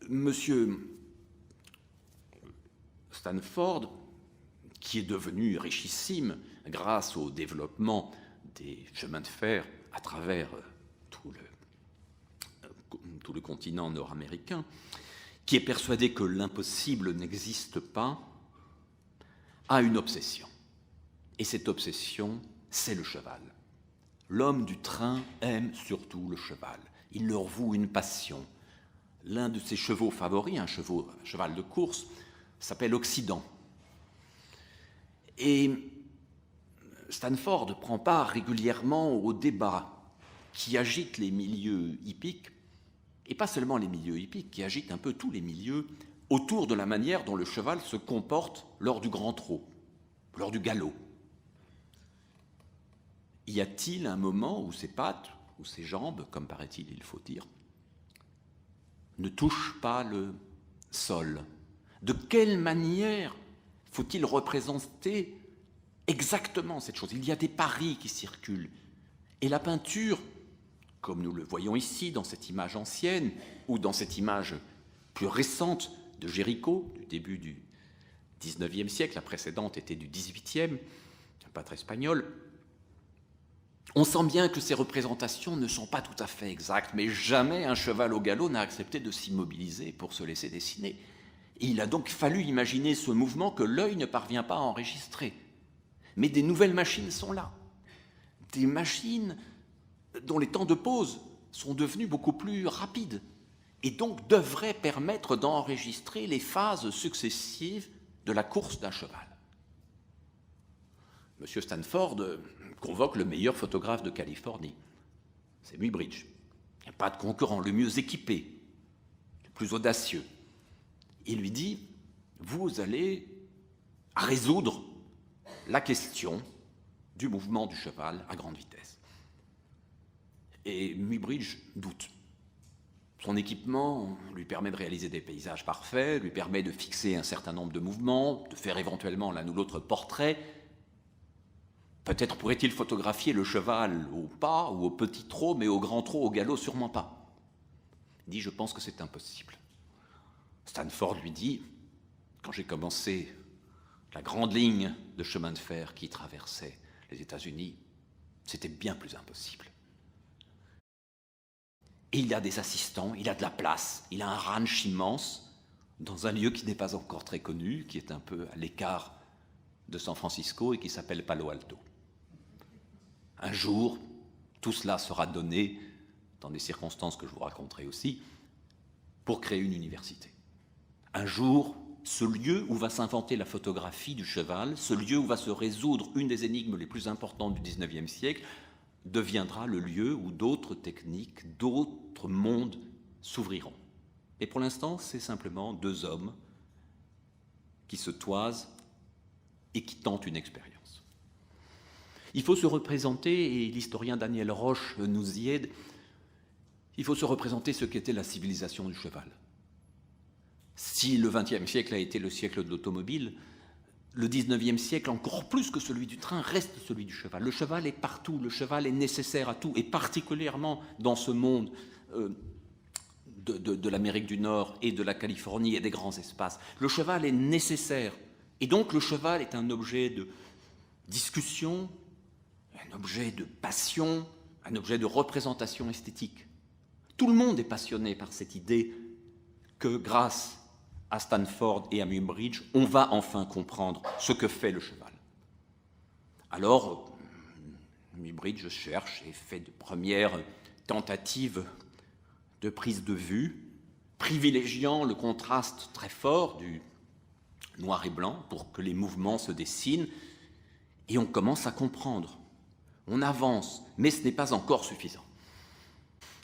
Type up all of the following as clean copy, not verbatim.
Monsieur Stanford, qui est devenu richissime grâce au développement des chemins de fer à travers tout le continent nord-américain, qui est persuadé que l'impossible n'existe pas, a une obsession. Et cette obsession, c'est le cheval. L'homme du train aime surtout le cheval. Il leur voue une passion. L'un de ses chevaux favoris, un cheval de course, s'appelle Occident. Et Stanford prend part régulièrement aux débats qui agitent les milieux hippiques, et pas seulement les milieux hippiques, qui agitent un peu tous les milieux autour de la manière dont le cheval se comporte lors du grand trot, lors du galop. Y a-t-il un moment où ses pattes, ou ses jambes, comme paraît-il, il faut dire, ne touchent pas le sol? De quelle manière faut-il représenter exactement cette chose? Il y a des paris qui circulent. Et la peinture, comme nous le voyons ici, dans cette image ancienne, ou dans cette image plus récente de Géricault, du début du XIXe siècle, la précédente était du XVIIIe, un peintre espagnol, on sent bien que ces représentations ne sont pas tout à fait exactes, mais jamais un cheval au galop n'a accepté de s'immobiliser pour se laisser dessiner. Et il a donc fallu imaginer ce mouvement que l'œil ne parvient pas à enregistrer. Mais des nouvelles machines sont là. Des machines dont les temps de pause sont devenus beaucoup plus rapides et donc devraient permettre d'enregistrer les phases successives de la course d'un cheval. Monsieur Stanford convoque le meilleur photographe de Californie. C'est Muybridge. Il n'y a pas de concurrent, le mieux équipé, le plus audacieux. Il lui dit, vous allez résoudre la question du mouvement du cheval à grande vitesse. Et Muybridge doute. Son équipement lui permet de réaliser des paysages parfaits, lui permet de fixer un certain nombre de mouvements, de faire éventuellement l'un ou l'autre portrait. Peut-être pourrait-il photographier le cheval au pas ou au petit trot, mais au grand trot, au galop, sûrement pas. Il dit, je pense que c'est impossible. Stanford lui dit, quand j'ai commencé la grande ligne de chemin de fer qui traversait les États-Unis, c'était bien plus impossible. Et il a des assistants, il a de la place, il a un ranch immense dans un lieu qui n'est pas encore très connu, qui est un peu à l'écart de San Francisco et qui s'appelle Palo Alto. Un jour, tout cela sera donné, dans des circonstances que je vous raconterai aussi, pour créer une université. Un jour, ce lieu où va s'inventer la photographie du cheval, ce lieu où va se résoudre une des énigmes les plus importantes du XIXe siècle, deviendra le lieu où d'autres techniques, d'autres mondes s'ouvriront. Et pour l'instant, c'est simplement deux hommes qui se toisent et qui tentent une expérience. Il faut se représenter, et l'historien Daniel Roche nous y aide, il faut se représenter ce qu'était la civilisation du cheval. Si le XXe siècle a été le siècle de l'automobile, le XIXe siècle, encore plus que celui du train, reste celui du cheval. Le cheval est partout, le cheval est nécessaire à tout, et particulièrement dans ce monde de l'Amérique du Nord et de la Californie et des grands espaces. Le cheval est nécessaire, et donc le cheval est un objet de discussion, un objet de passion, un objet de représentation esthétique. Tout le monde est passionné par cette idée que grâce à Stanford et à Muybridge, on va enfin comprendre ce que fait le cheval. Alors, Muybridge cherche et fait de premières tentatives de prise de vue, privilégiant le contraste très fort du noir et blanc pour que les mouvements se dessinent, et on commence à comprendre. On avance, mais ce n'est pas encore suffisant.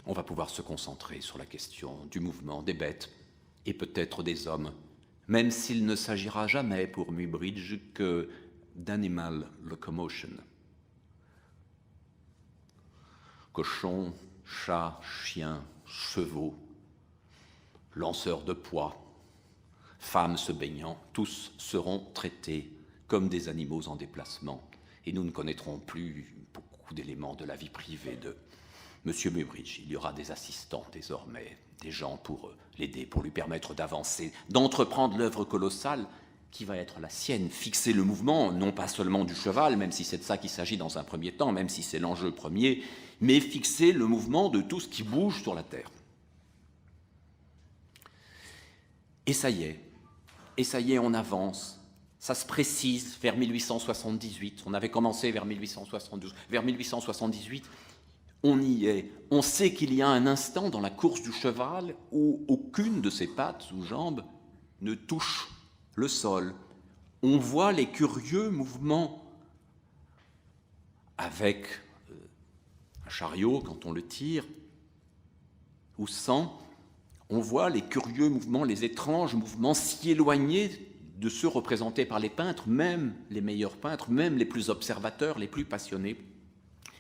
On va pouvoir se concentrer sur la question du mouvement des bêtes, et peut-être des hommes, même s'il ne s'agira jamais pour Muybridge que d'animal locomotion. Cochons, chats, chiens, chevaux, lanceurs de poids, femmes se baignant, tous seront traités comme des animaux en déplacement, et nous ne connaîtrons plus beaucoup d'éléments de la vie privée Monsieur Muybridge, il y aura des assistants désormais, des gens pour l'aider, pour lui permettre d'avancer, d'entreprendre l'œuvre colossale qui va être la sienne, fixer le mouvement, non pas seulement du cheval, même si c'est de ça qu'il s'agit dans un premier temps, même si c'est l'enjeu premier, mais fixer le mouvement de tout ce qui bouge sur la Terre. Et ça y est, on avance. Ça se précise vers 1878. On avait commencé vers 1872. Vers 1878, on y est. On sait qu'il y a un instant dans la course du cheval où aucune de ses pattes ou jambes ne touche le sol. On voit les curieux mouvements avec un chariot quand on le tire, ou sans. On voit les curieux mouvements, les étranges mouvements si éloignés de ceux représentés par les peintres, même les meilleurs peintres, même les plus observateurs, les plus passionnés.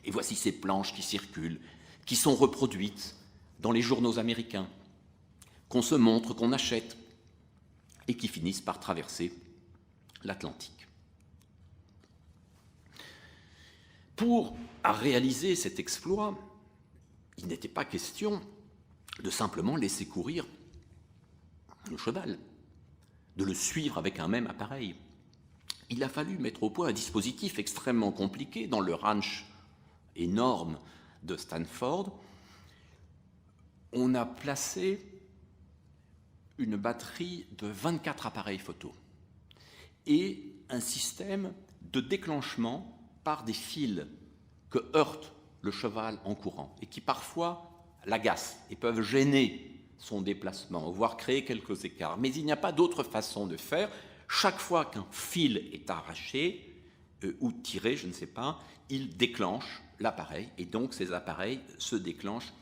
Et voici ces planches qui circulent, qui sont reproduites dans les journaux américains, qu'on se montre, qu'on achète, et qui finissent par traverser l'Atlantique. Pour réaliser cet exploit, il n'était pas question de simplement laisser courir le cheval, de le suivre avec un même appareil. Il a fallu mettre au point un dispositif extrêmement compliqué dans le ranch énorme de Stanford. On a placé une batterie de 24 appareils photo et un système de déclenchement par des fils que heurtent le cheval en courant et qui parfois l'agacent et peuvent gêner son déplacement, voire créer quelques écarts. Mais il n'y a pas d'autre façon de faire. Chaque fois qu'un fil est arraché ou tiré, je ne sais pas, il déclenche l'appareil et donc ces appareils se déclenchent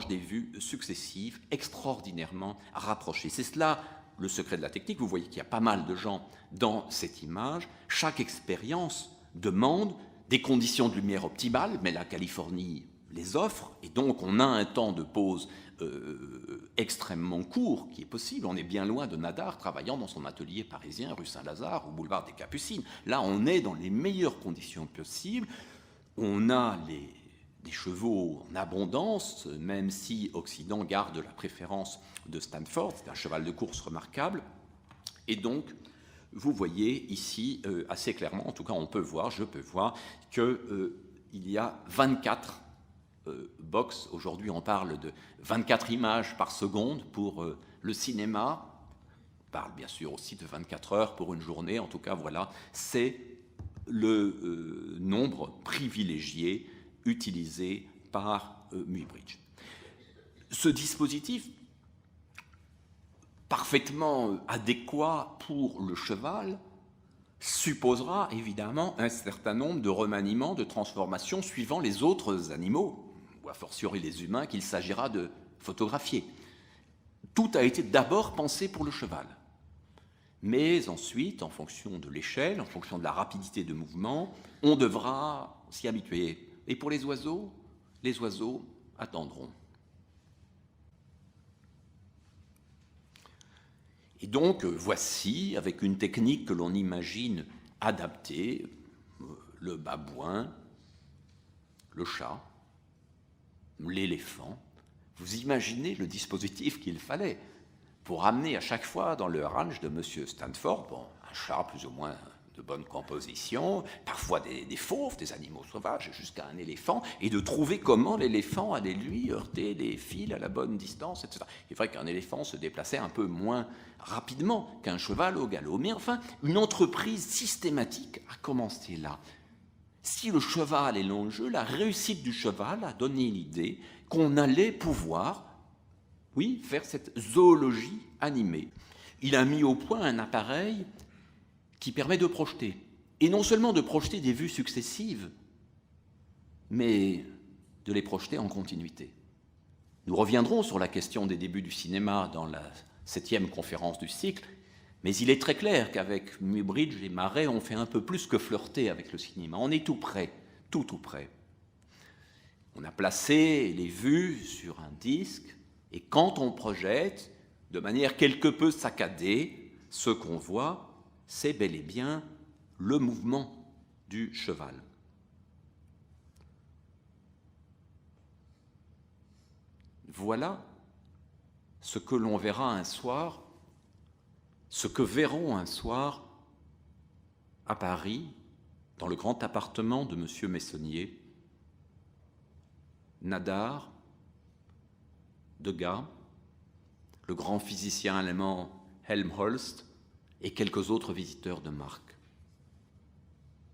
des vues successives extraordinairement rapprochées. C'est cela le secret de la technique. Vous voyez qu'il y a pas mal de gens dans cette image. Chaque expérience demande des conditions de lumière optimales, mais la Californie les offre, et donc on a un temps de pause extrêmement court qui est possible. On est bien loin de Nadar travaillant dans son atelier parisien, rue Saint-Lazare ou boulevard des Capucines. Là, on est dans les meilleures conditions possibles. On a des chevaux en abondance, même si Occident garde la préférence de Stanford. C'est un cheval de course remarquable. Et donc, vous voyez ici assez clairement, en tout cas je peux voir, qu'il y a 24 box. Aujourd'hui, on parle de 24 images par seconde pour le cinéma. On parle bien sûr aussi de 24 heures pour une journée. En tout cas, voilà, c'est le nombre privilégié utilisé par Muybridge. Ce dispositif, parfaitement adéquat pour le cheval, supposera évidemment un certain nombre de remaniements, de transformations suivant les autres animaux, ou a fortiori les humains qu'il s'agira de photographier. Tout a été d'abord pensé pour le cheval. Mais ensuite, en fonction de l'échelle, en fonction de la rapidité de mouvement, on devra s'y habituer. Et pour les oiseaux attendront. Et donc, voici, avec une technique que l'on imagine adaptée, le babouin, le chat, l'éléphant. Vous imaginez le dispositif qu'il fallait pour amener à chaque fois dans le ranch de M. Stanford, un chat plus ou moins de bonne composition, parfois des fauves, des animaux sauvages, jusqu'à un éléphant, et de trouver comment l'éléphant allait lui heurter les fils à la bonne distance, etc. Il est vrai qu'un éléphant se déplaçait un peu moins rapidement qu'un cheval au galop, mais enfin, une entreprise systématique a commencé là. Si le cheval est l'enjeu, la réussite du cheval a donné l'idée qu'on allait pouvoir, oui, faire cette zoologie animée. Il a mis au point un appareil qui permet de projeter, et non seulement de projeter des vues successives, mais de les projeter en continuité. Nous reviendrons sur la question des débuts du cinéma dans la 7e conférence du cycle, mais il est très clair qu'avec Muybridge et Marey, on fait un peu plus que flirter avec le cinéma. On est tout près, tout près. On a placé les vues sur un disque, et quand on projette, de manière quelque peu saccadée, ce qu'on voit, c'est bel et bien le mouvement du cheval. voilà ce que l'on verra un soir, ce que verront un soir à Paris, dans le grand appartement de M. Meissonnier, Nadar, Degas, le grand physicien allemand Helmholtz et quelques autres visiteurs de marque.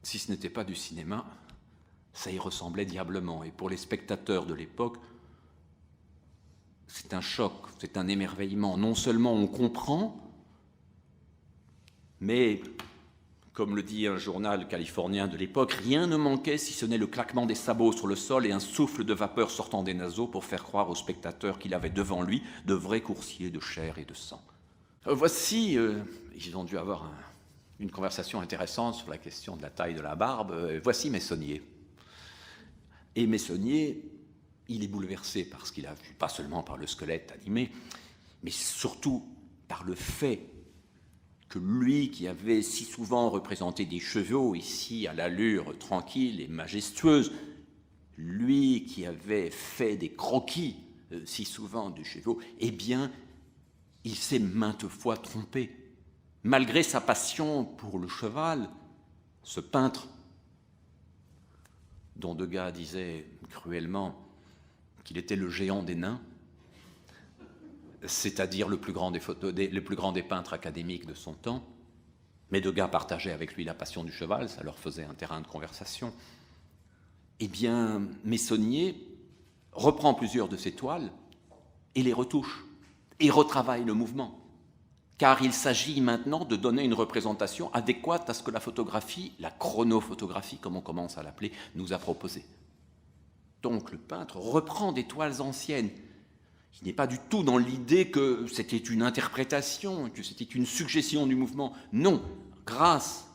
Si ce n'était pas du cinéma, ça y ressemblait diablement. Et pour les spectateurs de l'époque, c'est un choc, c'est un émerveillement. Non seulement on comprend, mais, comme le dit un journal californien de l'époque, rien ne manquait si ce n'est le claquement des sabots sur le sol et un souffle de vapeur sortant des naseaux pour faire croire aux spectateurs qu'il avait devant lui de vrais coursiers de chair et de sang. Voici, ils ont dû avoir une conversation intéressante sur la question de la taille de la barbe. Voici Meissonnier. Et Meissonnier, il est bouleversé par ce qu'il a vu, pas seulement par le squelette animé, mais surtout par le fait que lui, qui avait si souvent représenté des chevaux, ici à l'allure tranquille et majestueuse, lui qui avait fait des croquis si souvent de chevaux, eh bien, il s'est maintes fois trompé. Malgré sa passion pour le cheval, ce peintre, dont Degas disait cruellement qu'il était le géant des nains, c'est-à-dire le plus grand des peintres académiques de son temps, mais Degas partageait avec lui la passion du cheval, ça leur faisait un terrain de conversation. Eh bien, Meissonnier reprend plusieurs de ses toiles et les retouche, et retravaille le mouvement, car il s'agit maintenant de donner une représentation adéquate à ce que la photographie, la chronophotographie, comme on commence à l'appeler, nous a proposé. Donc le peintre reprend des toiles anciennes. Il n'est pas du tout dans l'idée que c'était une interprétation, que c'était une suggestion du mouvement. Non, grâce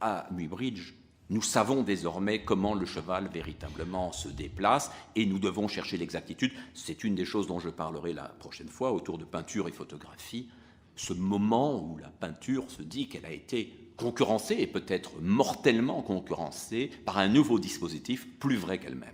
à Muybridge, nous savons désormais comment le cheval véritablement se déplace et nous devons chercher l'exactitude. C'est une des choses dont je parlerai la prochaine fois autour de peinture et photographie. Ce moment où la peinture se dit qu'elle a été concurrencée et peut-être mortellement concurrencée par un nouveau dispositif plus vrai qu'elle-même.